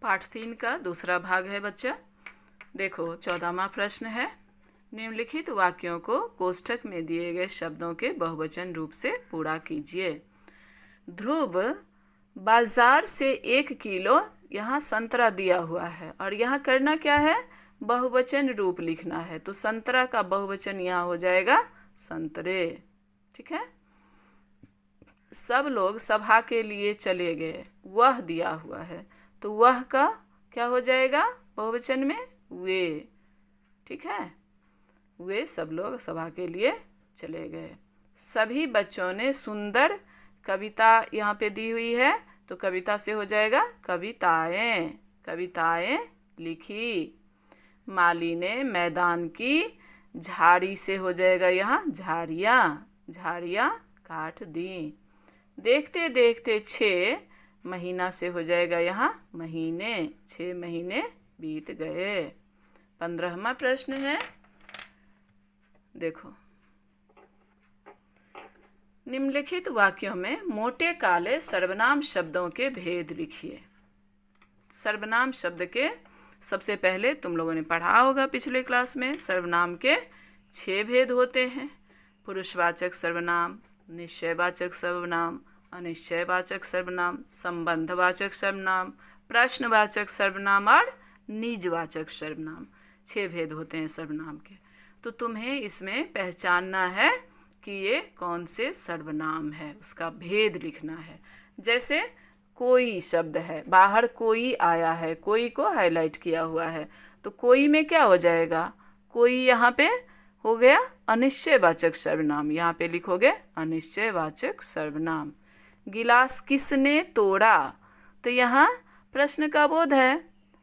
पाठ 3 का दूसरा भाग है बच्चा। देखो 14वां प्रश्न है, निम्नलिखित वाक्यों को कोष्ठक में दिए गए शब्दों के बहुवचन रूप से पूरा कीजिए। ध्रुव बाजार से 1 किलो, यहाँ संतरा दिया हुआ है और यहाँ करना क्या है, बहुवचन रूप लिखना है। तो संतरा का बहुवचन यहाँ हो जाएगा संतरे। ठीक है। सब लोग सभा के लिए चले गए, वह दिया हुआ है तो वह का क्या हो जाएगा बहुवचन में, वे। ठीक है, वे सब लोग सभा के लिए चले गए। सभी बच्चों ने सुंदर कविता यहाँ पे दी हुई है तो कविता से हो जाएगा कविताएं, कविताएं लिखी। माली ने मैदान की झाड़ी से हो जाएगा यहाँ झाड़ियाँ, झाड़ियाँ काट दी। देखते देखते 6 महीना से हो जाएगा यहाँ महीने, 6 महीने बीत गए। 15वां प्रश्न है, देखो निम्नलिखित वाक्यों में मोटे काले सर्वनाम शब्दों के भेद लिखिए। सर्वनाम शब्द के सबसे पहले तुम लोगों ने पढ़ा होगा पिछले क्लास में, सर्वनाम के 6 भेद होते हैं। पुरुषवाचक सर्वनाम, निश्चयवाचक सर्वनाम, अनिश्चयवाचक सर्वनाम, संबंधवाचक सर्वनाम, प्रश्नवाचक सर्वनाम और निजवाचक सर्वनाम। 6 भेद होते हैं सर्वनाम के। तो तुम्हें इसमें पहचानना है कि ये कौन से सर्वनाम है, उसका भेद लिखना है। जैसे कोई शब्द है, बाहर कोई आया है, कोई को हाईलाइट किया हुआ है तो कोई में क्या हो जाएगा, कोई यहाँ पे हो गया अनिश्चयवाचक सर्वनाम, यहाँ पे लिखोगे अनिश्चयवाचक सर्वनाम। गिलास किसने तोड़ा तो यहाँ प्रश्न का बोध है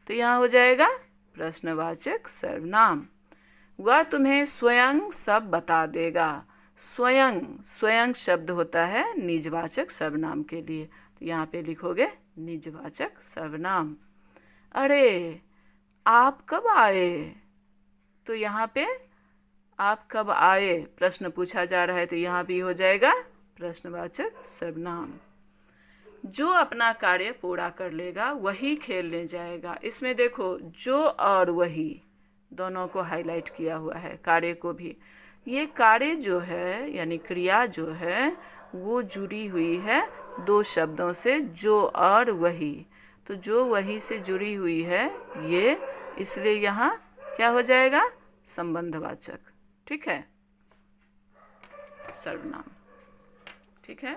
तो यहाँ हो जाएगा प्रश्नवाचक सर्वनाम। वह तुम्हें स्वयं सब बता देगा। स्वयं, स्वयं शब्द होता है निजवाचक सर्वनाम के लिए तो यहाँ पे लिखोगे निजवाचक सर्वनाम। अरे आप कब आए तो यहाँ पे आप कब आए प्रश्न पूछा जा रहा है तो यहाँ भी हो जाएगा प्रश्नवाचक सर्वनाम। जो अपना कार्य पूरा कर लेगा वही खेलने जाएगा। इसमें देखो जो और वही दोनों को हाईलाइट किया हुआ है, कार्य को भी। ये कार्य जो है यानी क्रिया जो है वो जुड़ी हुई है 2 शब्दों से, जो और वही। तो जो वही से जुड़ी हुई है ये, इसलिए यहाँ क्या हो जाएगा संबंधवाचक। ठीक है, सर्वनाम। ठीक है।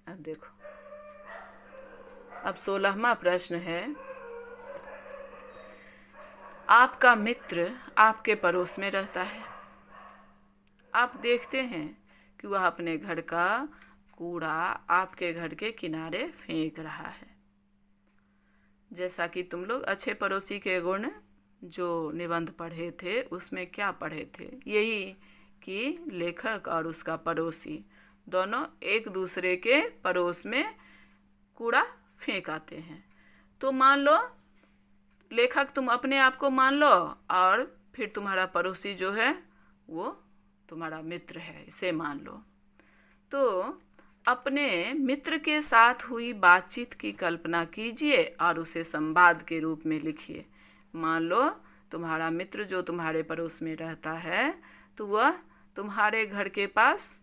अब देखो, अब 16वां प्रश्न है, आपका मित्र आपके पड़ोस में रहता है। आप देखते हैं कि वह अपने घर का कूड़ा आपके घर के किनारे फेंक रहा है। जैसा कि तुम लोग अच्छे पड़ोसी के गुण जो निबंध पढ़े थे उसमें क्या पढ़े थे, यही कि लेखक और उसका पड़ोसी दोनों एक दूसरे के पड़ोस में कूड़ा फेंक आते हैं। तो मान लो लेखक तुम अपने आप को मान लो और फिर तुम्हारा पड़ोसी जो है वो तुम्हारा मित्र है, इसे मान लो। तो अपने मित्र के साथ हुई बातचीत की कल्पना कीजिए और उसे संवाद के रूप में लिखिए। मान लो तुम्हारा मित्र जो तुम्हारे पड़ोस में रहता है तो वह तुम्हारे घर के पास,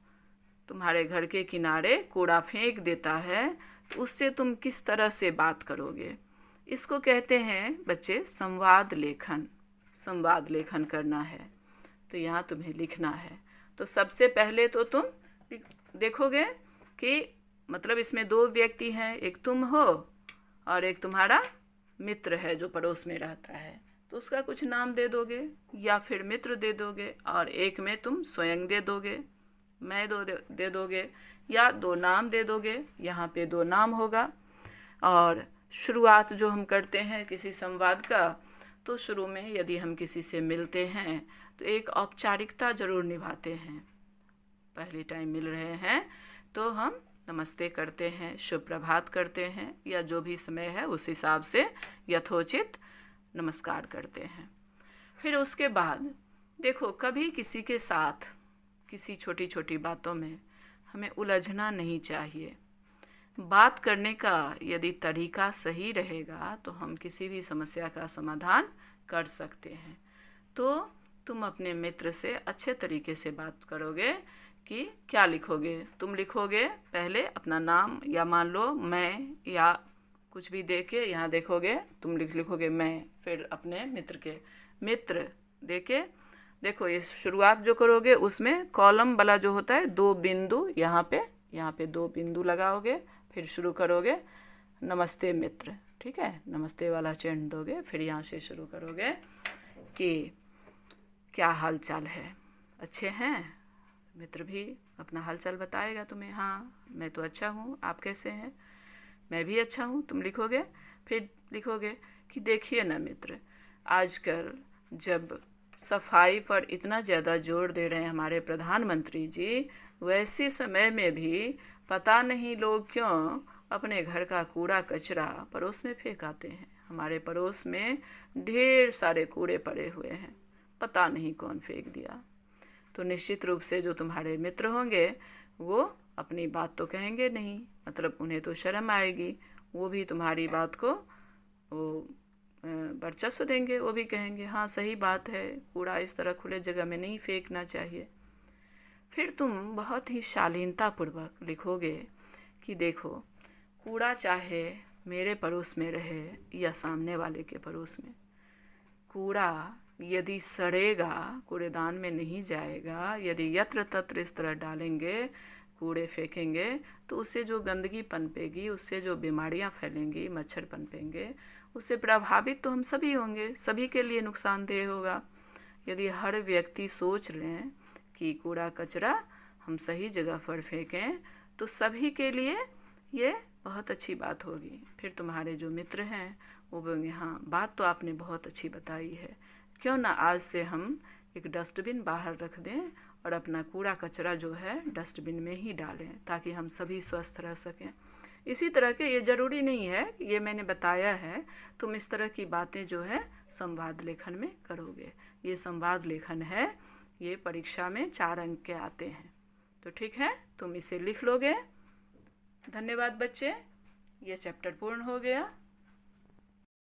तुम्हारे घर के किनारे कूड़ा फेंक देता है, तो उससे तुम किस तरह से बात करोगे। इसको कहते हैं बच्चे संवाद लेखन। संवाद लेखन करना है तो यहाँ तुम्हें लिखना है। तो सबसे पहले तो तुम देखोगे कि मतलब इसमें 2 व्यक्ति हैं, एक तुम हो और एक तुम्हारा मित्र है जो पड़ोस में रहता है, तो उसका कुछ नाम दे दोगे या फिर मित्र दे दोगे, और एक में तुम स्वयं दे दोगे, मैं दे दोगे, या 2 नाम दे दोगे। यहाँ पे 2 नाम होगा। और शुरुआत जो हम करते हैं किसी संवाद का, तो शुरू में यदि हम किसी से मिलते हैं तो एक औपचारिकता जरूर निभाते हैं। पहले टाइम मिल रहे हैं तो हम नमस्ते करते हैं, शुभ प्रभात करते हैं, या जो भी समय है उस हिसाब से यथोचित नमस्कार करते हैं। फिर उसके बाद देखो, कभी किसी के साथ किसी छोटी छोटी बातों में हमें उलझना नहीं चाहिए। बात करने का यदि तरीका सही रहेगा तो हम किसी भी समस्या का समाधान कर सकते हैं। तो तुम अपने मित्र से अच्छे तरीके से बात करोगे कि क्या लिखोगे। तुम लिखोगे पहले अपना नाम, या मान लो मैं, या कुछ भी दे के यहाँ देखोगे, तुम लिखोगे मैं, फिर अपने मित्र के मित्र दे के देखो, ये शुरुआत जो करोगे उसमें कॉलम वाला जो होता है 2 बिंदु, यहाँ पे 2 बिंदु लगाओगे, फिर शुरू करोगे नमस्ते मित्र, ठीक है, नमस्ते वाला चिन्ह दोगे, फिर यहाँ से शुरू करोगे कि क्या हाल चाल है, अच्छे हैं। मित्र भी अपना हाल चाल बताएगा तुम्हें, हाँ मैं तो अच्छा हूँ, आप कैसे हैं, मैं भी अच्छा हूँ, तुम लिखोगे। फिर लिखोगे कि देखिए ना मित्र, आजकल जब सफाई पर इतना ज़्यादा जोर दे रहे हैं हमारे प्रधानमंत्री जी, वैसे समय में भी पता नहीं लोग क्यों अपने घर का कूड़ा कचरा पड़ोस में फेंक आते हैं। हमारे पड़ोस में ढेर सारे कूड़े पड़े हुए हैं, पता नहीं कौन फेंक दिया। तो निश्चित रूप से जो तुम्हारे मित्र होंगे वो अपनी बात तो कहेंगे नहीं, मतलब उन्हें तो शर्म आएगी, वो भी तुम्हारी बात को वो वर्चस्व देंगे, वो भी कहेंगे हाँ सही बात है, कूड़ा इस तरह खुले जगह में नहीं फेंकना चाहिए। फिर तुम बहुत ही शालीनतापूर्वक लिखोगे कि देखो, कूड़ा चाहे मेरे पड़ोस में रहे या सामने वाले के पड़ोस में, कूड़ा यदि सड़ेगा, कूड़ेदान में नहीं जाएगा, यदि यत्र तत्र इस तरह डालेंगे, कूड़े फेंकेंगे, तो उससे जो गंदगी पनपेगी, उससे जो बीमारियां फैलेंगी, मच्छर पनपेंगे, उससे प्रभावित तो हम सभी होंगे, सभी के लिए नुकसानदेह होगा। यदि हर व्यक्ति सोच लें कि कूड़ा कचरा हम सही जगह पर फेंकें तो सभी के लिए ये बहुत अच्छी बात होगी। फिर तुम्हारे जो मित्र हैं वो बोलेंगे हाँ बात तो आपने बहुत अच्छी बताई है, क्यों ना आज से हम एक डस्टबिन बाहर रख दें और अपना कूड़ा कचरा जो है डस्टबिन में ही डालें, ताकि हम सभी स्वस्थ रह सकें। इसी तरह के, ये ज़रूरी नहीं है, ये मैंने बताया है, तुम इस तरह की बातें जो है संवाद लेखन में करोगे। ये संवाद लेखन है, ये परीक्षा में 4 अंक के आते हैं। तो ठीक है, तुम इसे लिख लोगे। धन्यवाद बच्चे, ये चैप्टर पूर्ण हो गया।